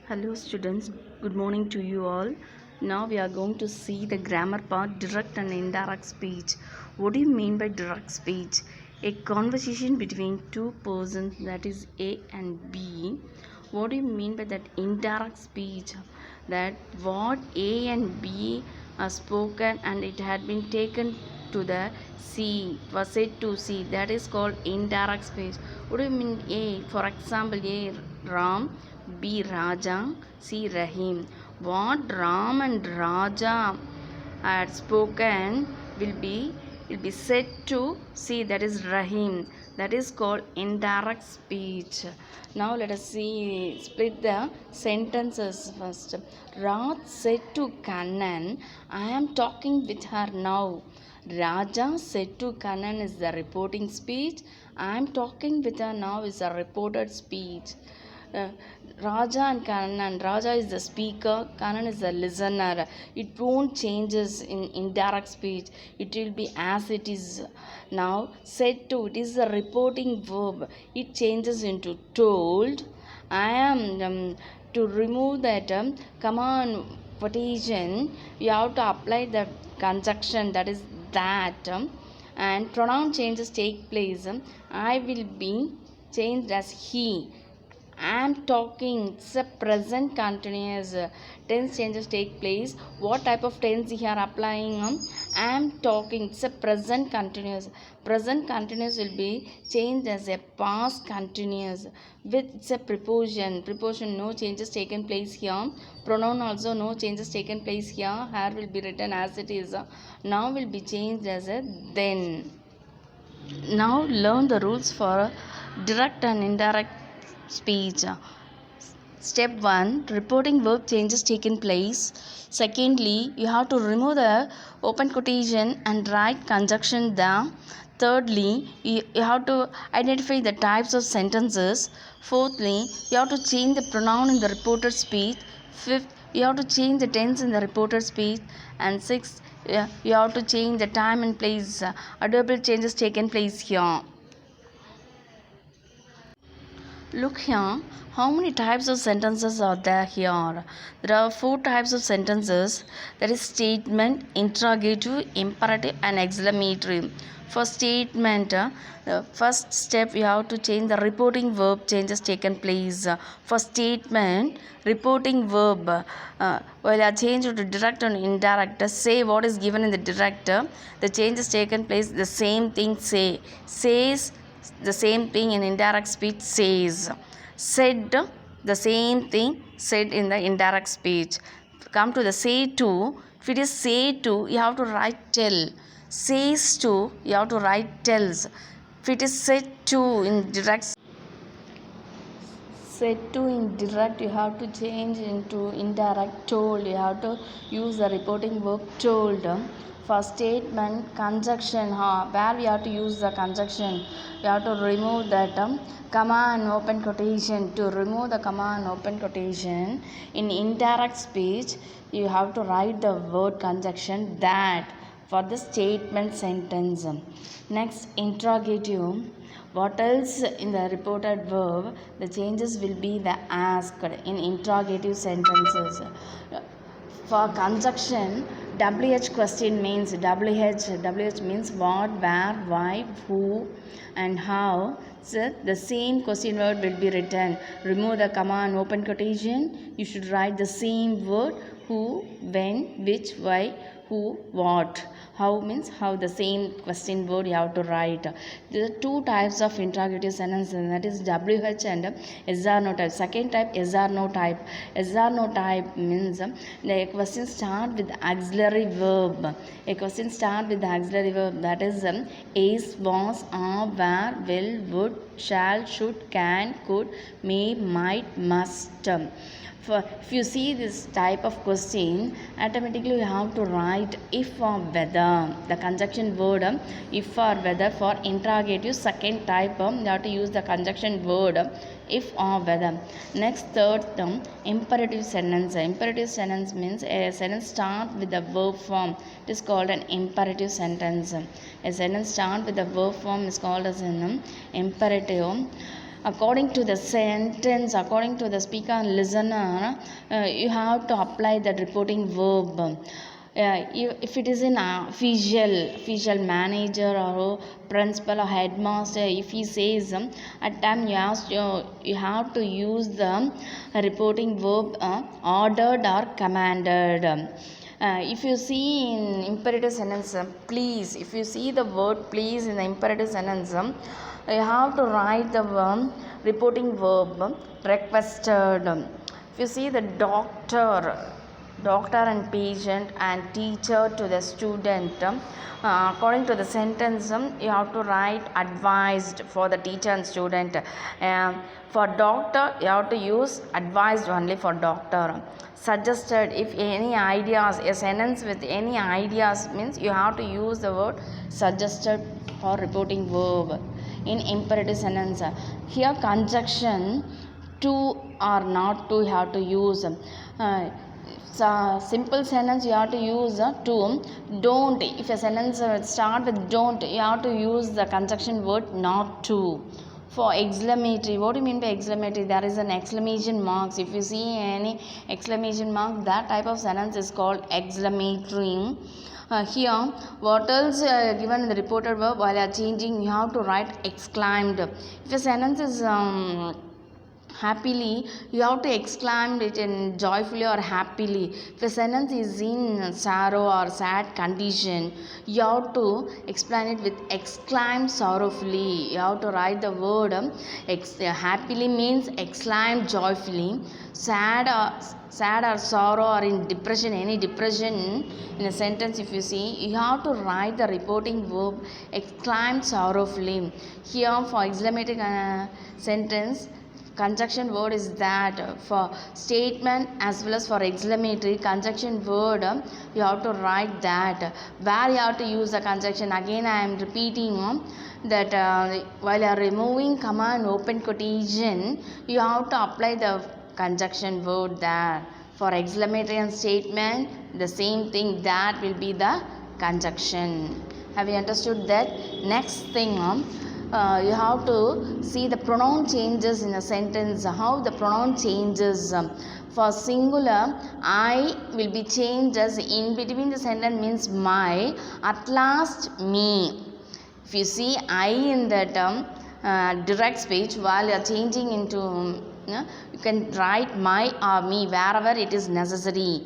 Hello students, good morning to you all. Now we are going to see the grammar part, direct and indirect speech. What do you mean by direct speech? A conversation between two persons, that is A and B. What do you mean by that indirect speech? That what A and B are spoken and it had been taken to the C, was said to C. That is called indirect speech. What do you mean A? For example, A Ram, B. Raja, C. Rahim. What Ram and Raja had spoken will be said to C, that is Rahim. That is called indirect speech. Now let us see, split the sentences first. Raj said to Kannan, I am talking with her now. Raja said to Kannan is the reporting speech. I am talking with her now is a reported speech. uh, Raja and Kannan. Raja is the speaker, Kannan is the listener. It won't changes in indirect speech. It will be as it is. Now, said to, it is a reporting verb. It changes into told. I am to remove that command quotation. You have to apply the conjunction, that is that, and pronoun changes take place. I will be changed as he. I am talking. It's a present continuous. Tense changes take place. What type of tense here applying? I am talking. It's a present continuous. Present continuous will be changed as a past continuous. With it's a preposition. Preposition, no changes taken place here. Pronoun also no changes taken place here. Here will be written as it is. Now will be changed as a then. Now learn the rules for direct and indirect speech. Step 1, reporting verb changes taken place. Secondly, you have to remove the open quotation and write conjunction the. Thirdly, you have to identify the types of sentences. Fourthly, you have to change the pronoun in the reported speech. Fifth, you have to change the tense in the reported speech. And sixth, you have to change the time and place. Adverbial changes taken place here. Look here, how many types of sentences are there here? There are 4 types of sentences, that is statement, interrogative, imperative and exclamatory. For statement, the first step you have to change the reporting verb changes taken place. For statement, reporting verb, while are changed to direct and indirect, say what is given in the direct, the changes taken place, the same thing say. Says the same thing in indirect speech says. Said, the same thing said in the indirect speech. Come to the say to. If it is say to, you have to write tell. Says to, you have to write tells. If it is said to in direct, said to in direct, you have to change into indirect told. You have to use the reporting verb told. For statement, conjunction, where we have to use the conjunction, we have to remove that comma and open quotation. To remove the comma and open quotation in indirect speech, you have to write the word conjunction that for the statement sentence. Next, interrogative. What else in the reported verb? The changes will be the asked in interrogative sentences. For conjunction, WH question means WH means what, where, why, who, and how. So the same question word will be written. Remove the comma and open quotation. You should write the same word who, when, which, why, who, what. How means how, the same question word you have to write. There are 2 types of interrogative sentence, and that is WH and SR no type. Second type, SR no type. SR no type means the question start with auxiliary verb. A question start with the auxiliary verb, that is is, was, are, were, will, would, shall, should, can, could, may, might, must. If you see this type of question, automatically you have to write if or whether. The conjunction word if or whether. For interrogative second type, you have to use the conjunction word if or whether. Next, third term, imperative sentence. Imperative sentence means a sentence start with the verb form. It is called an imperative sentence. A sentence start with the verb form is called as an imperative. according to the sentence, according to the speaker and listener, you have to apply that reporting verb. If it is an official manager or principal or headmaster, if he says at time you have to use the reporting verb ordered or commanded. If you see in imperative sentence, please, if you see the word please in the imperative sentence, you have to write the reporting verb requested. If you see the doctor and patient and teacher to the student, according to the sentence, you have to write advised for the teacher and student. For doctor, you have to use advised only for doctor. Suggested, if any ideas, a sentence with any ideas means you have to use the word suggested for reporting verb in imperative sentence. Here conjunction to or not to you have to use. Simple sentence you have to use to. Don't, if a sentence start with don't, you have to use the conjunction word not to. For exclamatory, what do you mean by exclamatory? There is an exclamation marks. If you see any exclamation mark, that type of sentence is called exclamatory. Here, what else given in the reported verb while you are changing, you have to write exclaimed. If a sentence is happily, you have to exclaim it in joyfully or happily. If a sentence is in sorrow or sad condition, you have to explain it with exclaim sorrowfully. You have to write the word happily means exclaim joyfully. Sad or sorrow or in depression, any depression in a sentence, if you see, you have to write the reporting verb exclaim sorrowfully. Here for exclamatory sentence, conjunction word is that. For statement as well as for exclamatory conjunction word, you have to write that. Where you have to use the conjunction, again I am repeating that while you are removing comma and open quotation, you have to apply the conjunction word there. For exclamatory and statement, the same thing, that will be the conjunction. Have you understood that? Next thing, you have to see the pronoun changes in a sentence, how the pronoun changes. For singular, I will be changed as in between the sentence means my, at last me. If you see I in that direct speech, while you are changing into you can write my or me wherever it is necessary.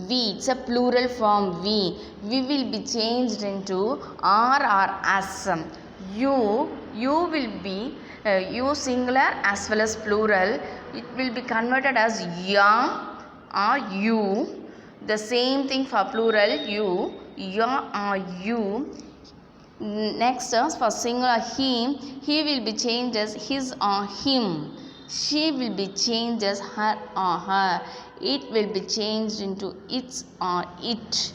We, it's a plural form. We will be changed into are or as. You will be you singular as well as plural, it will be converted as ya or you. The same thing for plural, you, ya or you. Next, for singular, he will be changed as his or him. She will be changed as her or her. It will be changed into its or it.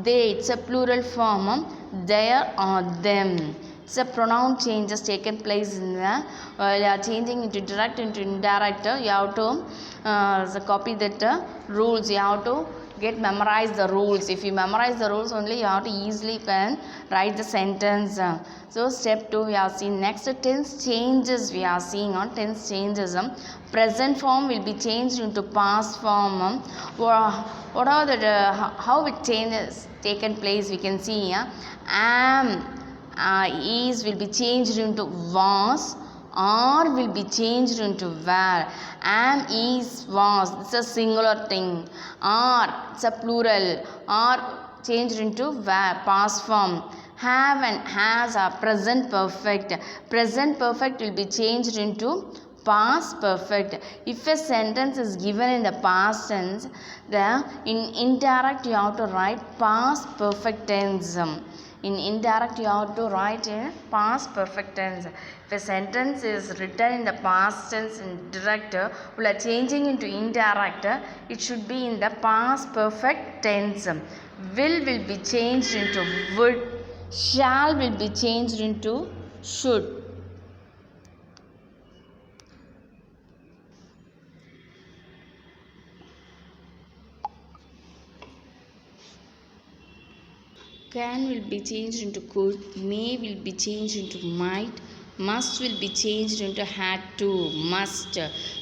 They, it's a plural form, their or them. It's a pronoun changes taken place in the while you are changing into direct into indirect. You have to copy that rules. You have to memorize the rules. If you memorize the rules only, you have to easily can write the sentence. So step 2 we have seen. Next, tense changes we are seeing on tense changes. Present form will be changed into past form. What are the how it changes taken place? We can see am. Is will be changed into was, or will be changed into were. Am, is, was, it's a singular thing. Are, it's a plural. Are changed into were, past form. Have and has are present perfect. Present perfect will be changed into past perfect. If a sentence is given in the past tense, in indirect you have to write past perfect tense. In indirect, you have to write in past perfect tense. If a sentence is written in the past tense in direct, we are changing into indirect, it should be in the past perfect tense. Will be changed into would. Shall will be changed into should. Can will be changed into could, may will be changed into might, Must will be changed into had to. Must.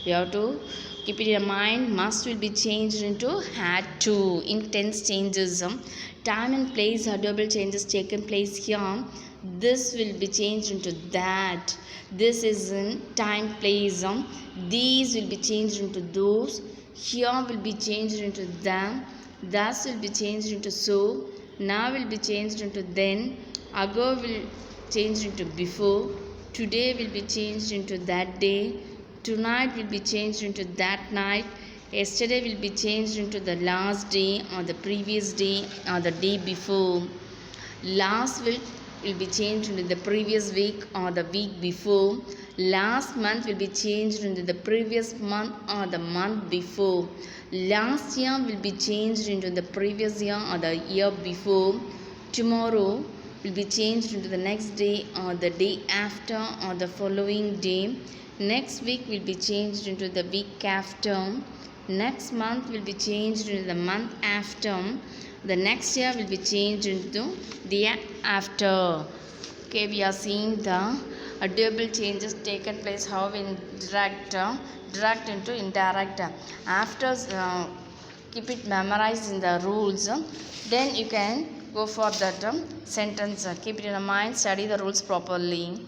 You have to keep it in mind. Must will be changed into had to. In tense changes, time and place are double changes taken place here. This will be changed into that. This is in time place. These will be changed into those. Here will be changed into them. Thus will be changed into so. Now will be changed into then. Ago will change into before. Today will be changed into that day. Tonight will be changed into that night. Yesterday will be changed into the last day or the previous day or the day before. Last week will be changed into the previous week or the week before. Last month will be changed into the previous month or the month before. Last year will be changed into the previous year or the year before. Tomorrow will be changed into the next day or the day after or the following day. Next week will be changed into the week after. Next month will be changed into the month after. The next year will be changed into the year after. Okay, we are seeing the double changes taken place how in direct into indirect. After keep it memorized in the rules, then you can go for that sentence. Keep it in mind, study the rules properly.